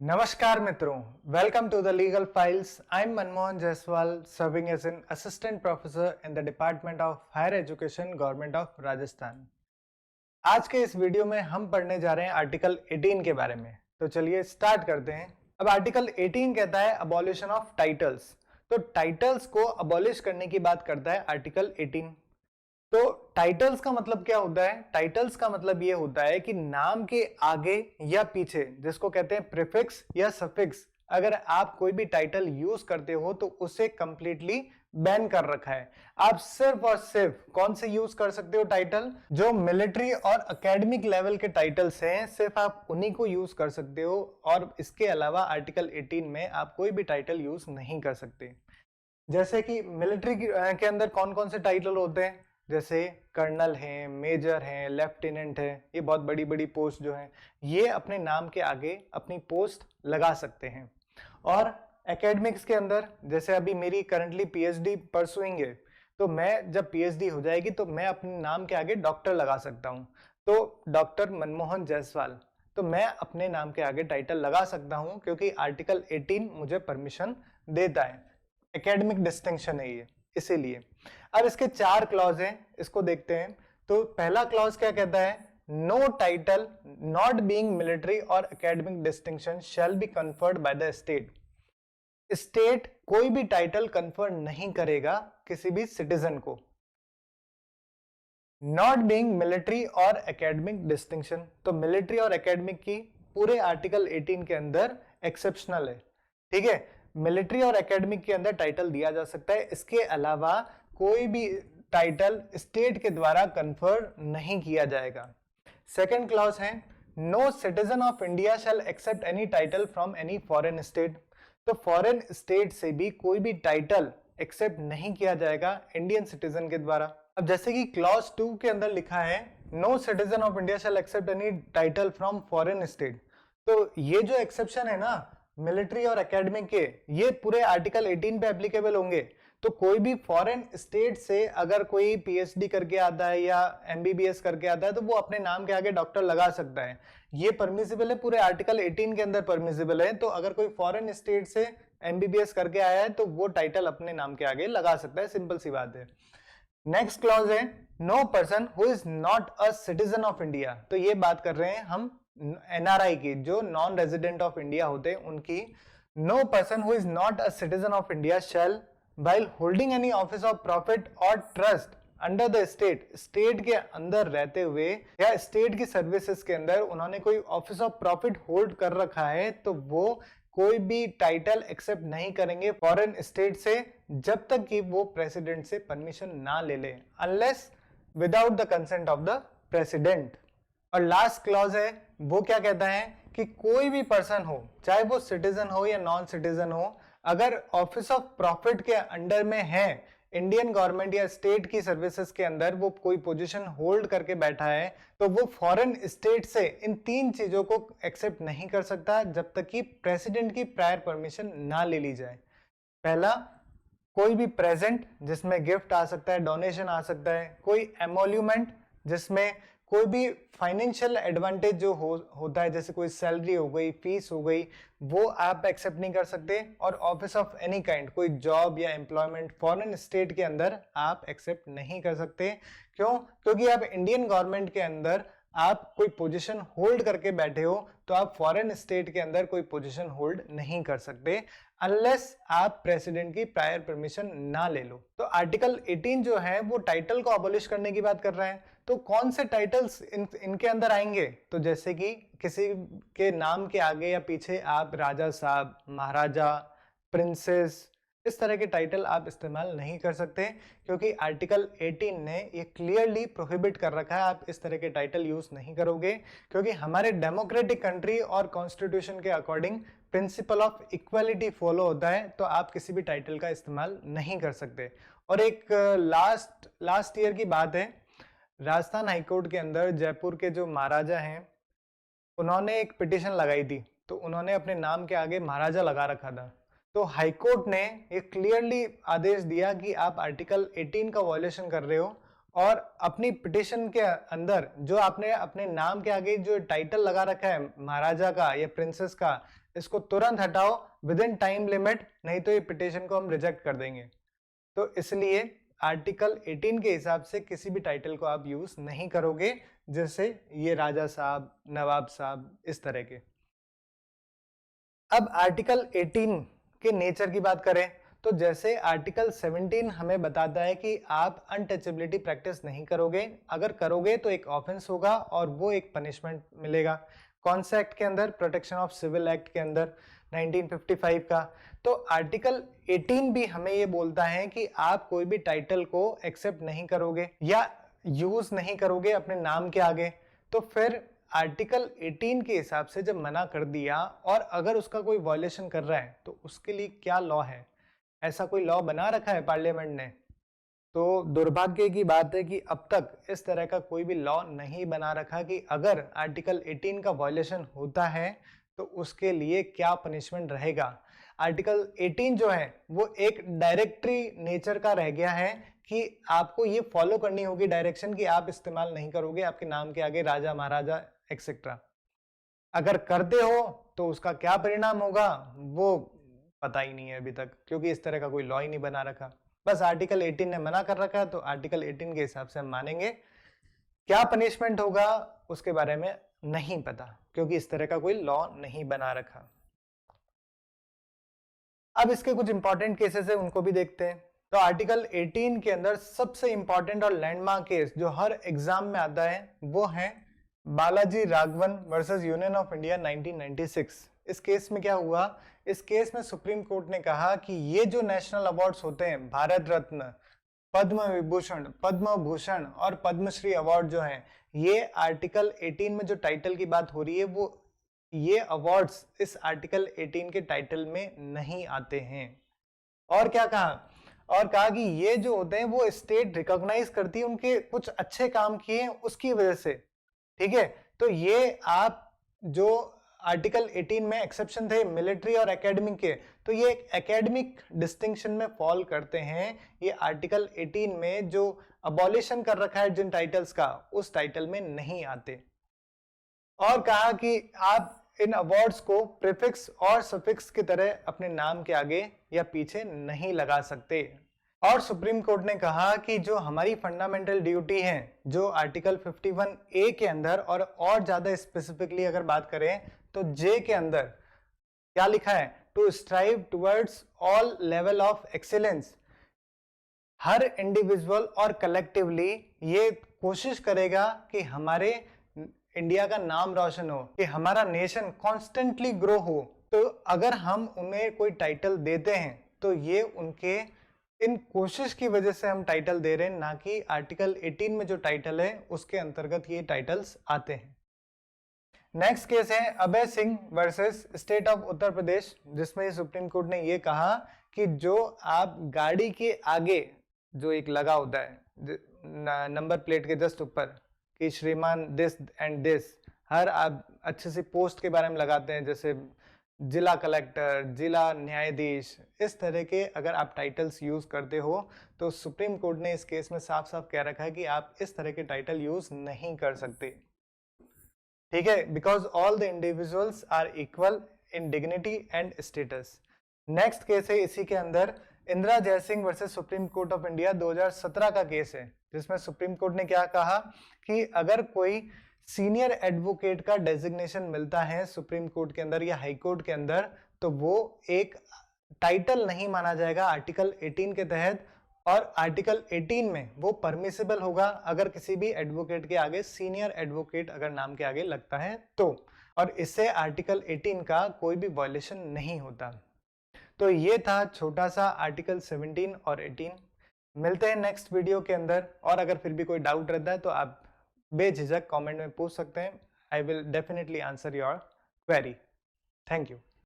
नमस्कार मित्रों, welcome to the legal files. I am Manmohan Jaiswal, serving as an assistant professor in the department of higher education, government of Rajasthan. आज के इस video में हम पढ़ने जा रहे हैं आर्टिकल 18 के बारे में। तो चलिए स्टार्ट करते हैं। अब आर्टिकल 18 कहता है अबॉलिशन ऑफ टाइटल्स। तो टाइटल्स को अबॉलिश करने की बात करता है आर्टिकल 18। तो टाइटल्स का मतलब क्या होता है? टाइटल्स का मतलब ये होता है कि नाम के आगे या पीछे, जिसको कहते हैं प्रीफिक्स या सफिक्स, अगर आप कोई भी टाइटल यूज करते हो तो उसे कंप्लीटली बैन कर रखा है। आप सिर्फ और सिर्फ कौन से यूज कर सकते हो टाइटल? जो मिलिट्री और एकेडमिक लेवल के टाइटल्स हैं, सिर्फ आप उन्हीं को यूज कर सकते हो। और इसके अलावा आर्टिकल 18 में आप कोई भी टाइटल यूज नहीं कर सकते। जैसे कि मिलिट्री के अंदर कौन कौन से टाइटल होते हैं? जैसे कर्नल हैं, मेजर हैं, लेफ्टिनेंट है, ये बहुत बड़ी बड़ी पोस्ट जो हैं, ये अपने नाम के आगे अपनी पोस्ट लगा सकते हैं। और एकेडमिक्स के अंदर, जैसे अभी मेरी करंटली पीएचडी परसुइंग है, तो मैं जब पीएचडी हो जाएगी तो मैं अपने नाम के आगे डॉक्टर लगा सकता हूँ। तो डॉक्टर मनमोहन जायसवाल, तो मैं अपने नाम के आगे टाइटल लगा सकता हूँ क्योंकि आर्टिकल 18 मुझे परमिशन देता है। एकेडमिक डिस्टिंक्शन है ये, इसीलिए। अब इसके 4 क्लॉज हैं, इसको देखते हैं। तो पहला क्लॉज क्या कहता है? No title not being military और academic distinction shall be conferred by the state. State कोई भी टाइटल कन्फर नहीं करेगा किसी भी सिटीजन को। नॉट बीइंग मिलिट्री और एकेडमिक डिस्टिंक्शन, तो मिलिट्री और एकेडमिक की पूरे आर्टिकल 18 के अंदर एक्सेप्शनल है। ठीक है, मिलिट्री और एकेडमिक के अंदर टाइटल दिया जा सकता है, इसके अलावा कोई भी टाइटल स्टेट के द्वारा कन्फर नहीं किया जाएगा। सेकेंड क्लॉज है no citizen of India shall accept any title from any foreign state. तो फॉरेन स्टेट से भी कोई भी टाइटल एक्सेप्ट नहीं किया जाएगा इंडियन सिटीजन के द्वारा। अब जैसे कि क्लॉज 2 के अंदर लिखा है no citizen of India shall accept any title from foreign state. तो ये जो एक्सेप्शन है ना मिलिट्री और एकेडमिक के, ये पूरे आर्टिकल 18 पे एप्लीकेबल होंगे। तो कोई भी फॉरेन स्टेट से अगर कोई पीएचडी करके आता है या एमबीबीएस करके आता है तो वो अपने नाम के आगे डॉक्टर लगा सकता है। ये परमिसिबल है, पूरे आर्टिकल 18 के अंदर परमिसिबल है। तो अगर कोई फॉरेन स्टेट से एमबीबीएस करके आया है तो वो टाइटल अपने नाम के आगे लगा सकता है, सिंपल सी बात है। नेक्स्ट क्लॉज है no person who is not a citizen of India. तो ये बात कर रहे हैं हम एनआरआई की, जो नॉन रेजिडेंट ऑफ इंडिया होते हैं उनकी। No person who is not a citizen of India shall while holding any office of profit or trust under the state, state के अंदर रहते हुए या स्टेट की सर्विसेज के अंदर उन्होंने कोई ऑफिस ऑफ प्रॉफिट होल्ड कर रखा है, तो वो कोई भी टाइटल एक्सेप्ट नहीं करेंगे फॉरेन स्टेट से जब तक कि वो प्रेसिडेंट से परमिशन ना ले ले, unless without the consent of the president. और लास्ट क्लॉज है वो क्या कहता है कि कोई भी पर्सन हो, चाहे वो सिटीजन हो या नॉन सिटीजन हो, अगर ऑफिस ऑफ प्रॉफिट के अंडर में है, इंडियन गवर्नमेंट या स्टेट की सर्विसेज के अंदर वो कोई पोजीशन होल्ड करके बैठा है, तो वो फॉरेन स्टेट से इन 3 चीजों को एक्सेप्ट नहीं कर सकता जब तक कि प्रेसिडेंट की प्रायर परमिशन ना ले ली जाए। पहला, कोई भी प्रेजेंट जिसमें गिफ्ट आ सकता है, डोनेशन आ सकता है। कोई एमोल्यूमेंट जिसमें कोई भी फाइनेंशियल एडवांटेज जो होता है, जैसे कोई सैलरी हो गई, फीस हो गई, वो आप एक्सेप्ट नहीं कर सकते। और ऑफिस ऑफ एनी काइंड, कोई जॉब या एम्प्लॉयमेंट फॉरेन स्टेट के अंदर आप एक्सेप्ट नहीं कर सकते। क्यों? क्योंकि आप इंडियन गवर्नमेंट के अंदर आप कोई पोजीशन होल्ड करके बैठे हो, तो आप फॉरेन स्टेट के अंदर कोई पोजीशन होल्ड नहीं कर सकते अनलेस आप प्रेसिडेंट की प्रायर परमिशन ना ले लो। तो आर्टिकल 18 जो है वो टाइटल को अबॉलिश करने की बात कर रहा है। तो कौन से टाइटल्स इनके अंदर आएंगे? तो जैसे कि किसी के नाम के आगे या पीछे आप राजा साहब, महाराजा, प्रिंसेस, इस तरह के टाइटल आप इस्तेमाल नहीं कर सकते, क्योंकि आर्टिकल 18 ने ये क्लियरली प्रोहिबिट कर रखा है। आप इस तरह के टाइटल यूज नहीं करोगे, क्योंकि हमारे डेमोक्रेटिक कंट्री और कॉन्स्टिट्यूशन के according principle of equality follow होता है, तो आप किसी भी टाइटल का इस्तेमाल नहीं कर सकते। और एक लास्ट ईयर की बात है, राजस्थान हाईकोर्ट के अंदर जयपुर के जो महाराजा हैं, उन्होंने एक पिटीशन लगाई थी, तो उन्होंने अपने नाम के आगे महाराजा लगा रखा था। तो हाईकोर्ट ने ये क्लियरली आदेश दिया कि आप आर्टिकल 18 का वायलेशन कर रहे हो, और अपनी पिटीशन के अंदर जो आपने अपने नाम के आगे जो टाइटल लगा रखा है महाराजा का या प्रिंसेस का, इसको तुरंत हटाओ विद इन टाइम लिमिट, नहीं तो ये पिटिशन को हम रिजेक्ट कर देंगे। तो इसलिए आर्टिकल 18 के हिसाब से किसी भी टाइटल को आप यूज नहीं करोगे, जैसे ये राजा साहब, नवाब साहब, इस तरह के। अब आर्टिकल 18 के नेचर की बात करें तो जैसे आर्टिकल 17 हमें बताता है कि आप अनटचेबिलिटी प्रैक्टिस नहीं करोगे, अगर करोगे तो एक ऑफेंस होगा और वो एक पनिशमेंट मिलेगा। कौन से एक्ट के अंदर? प्रोटेक्शन ऑफ सिविल एक्ट के अंदर 1955 का। तो आर्टिकल 18 भी हमें ये बोलता है कि आप कोई भी टाइटल को एक्सेप्ट नहीं करोगे या यूज नहीं करोगे अपने नाम के आगे। तो फिर आर्टिकल 18 के हिसाब से जब मना कर दिया और अगर उसका कोई वायलेशन कर रहा है तो उसके लिए क्या लॉ है? ऐसा कोई लॉ बना रखा है पार्लियामेंट ने? तो दुर्भाग्य की बात है कि अब तक इस तरह का कोई भी लॉ नहीं बना रखा कि अगर आर्टिकल 18 का वायलेशन होता है तो उसके लिए क्या पनिशमेंट रहेगा। आर्टिकल 18 जो है वो एक डायरेक्टरी नेचर का रह गया है कि आपको ये फॉलो करनी होगी डायरेक्शन कि आप इस्तेमाल नहीं करोगे आपके नाम के आगे राजा, महाराजा, एक्सेट्रा। अगर करते हो तो उसका क्या परिणाम होगा वो पता ही नहीं है अभी तक, क्योंकि इस तरह का कोई लॉ ही नहीं बना रखा। बस आर्टिकल 18 ने मना कर रखा है तो आर्टिकल 18 के हिसाब से हम मानेंगे। क्या पनिशमेंट होगा उसके बारे में नहीं पता, क्योंकि इस तरह का कोई लॉ नहीं बना रखा। अब इसके कुछ इंपॉर्टेंट केसेस है, उनको भी देखते हैं। तो आर्टिकल 18 के अंदर सबसे इंपॉर्टेंट और लैंडमार्क केस जो हर एग्जाम में आता है वो है Balaji Raghavan versus union of India 1996। इस केस में क्या हुआ? इस केस में सुप्रीम कोर्ट ने कहा कि ये जो नेशनल अवार्ड्स होते हैं, भारत रत्न, पद्म विभूषण, पद्म भूषण और पद्मश्री अवार्ड जो हैं, ये आर्टिकल 18 में जो टाइटल की बात हो रही है वो ये अवार्ड्स इस आर्टिकल 18 के टाइटल में नहीं आते हैं। और क्या कहा? और कहा कि ये जो होते हैं वो स्टेट रिकॉग्नाइज करती है उनके कुछ अच्छे काम किए हैं उसकी वजह से। ठीक है, तो ये आप जो आर्टिकल 18 में एक्सेप्शन थे मिलिट्री और एकेडमिक के, तो ये एक एकेडमिक डिस्टिंक्शन में फॉल करते हैं। ये आर्टिकल 18 में जो अबॉलिशन कर रखा है जिन टाइटल्स का, उस टाइटल में नहीं आते। और कहा कि आप इन अवार्ड्स को प्रीफिक्स और सफिक्स की तरह अपने नाम के आगे या पीछे नहीं लगा सकते। और सुप्रीम कोर्ट ने कहा कि जो हमारी फंडामेंटल ड्यूटी है, जो आर्टिकल 51A के अंदर और ज्यादा स्पेसिफिकली अगर बात करें तो जे के अंदर क्या लिखा है? To strive towards all level of excellence. हर इंडिविजुअल और कलेक्टिवली ये कोशिश करेगा कि हमारे इंडिया का नाम रोशन हो, कि हमारा नेशन कॉन्स्टेंटली ग्रो हो। तो अगर हम उन्हें कोई टाइटल देते हैं तो ये उनके इन कोशिश की वजह से हम टाइटल दे रहे हैं, ना कि आर्टिकल 18 में जो टाइटल है उसके अंतर्गत ये टाइटल्स आते हैं। नेक्स्ट केस है Abhay Singh versus state of Uttar Pradesh, जिसमें सुप्रीम कोर्ट ने ये कहा कि जो आप गाड़ी के आगे जो एक लगा होता है नंबर प्लेट के जस्ट ऊपर कि श्रीमान दिस एंड दिस, हर आप अच्छे से पोस्ट के बारे में लगाते हैं, जैसे जिला कलेक्टर, जिला न्यायाधीश, इस तरह के अगर आप टाइटल्स यूज करते हो तो सुप्रीम कोर्ट ने इस केस में साफ साफ कह रखा है कि आप इस तरह के टाइटल यूज नहीं कर सकते। ठीक है, because all the individuals are equal in dignity and status. Next case है इसी के अंदर Indira Jaising versus supreme court of India 2017 का केस है, जिसमें सुप्रीम कोर्ट ने क्या कहा कि अगर कोई सीनियर एडवोकेट का डेजिग्नेशन मिलता है सुप्रीम कोर्ट के अंदर या हाई कोर्ट के अंदर, तो वो एक टाइटल नहीं माना जाएगा आर्टिकल 18 के तहत। और आर्टिकल 18 में वो परमिसिबल होगा अगर किसी भी एडवोकेट के आगे सीनियर एडवोकेट अगर नाम के आगे लगता है तो, और इससे आर्टिकल 18 का कोई भी वायलेशन नहीं होता। तो ये था छोटा सा आर्टिकल 17 और 18। मिलते हैं नेक्स्ट वीडियो के अंदर, और अगर फिर भी कोई डाउट रहता है तो आप बेझिझक कमेंट में पूछ सकते हैं। I will definitely answer your query. Thank you.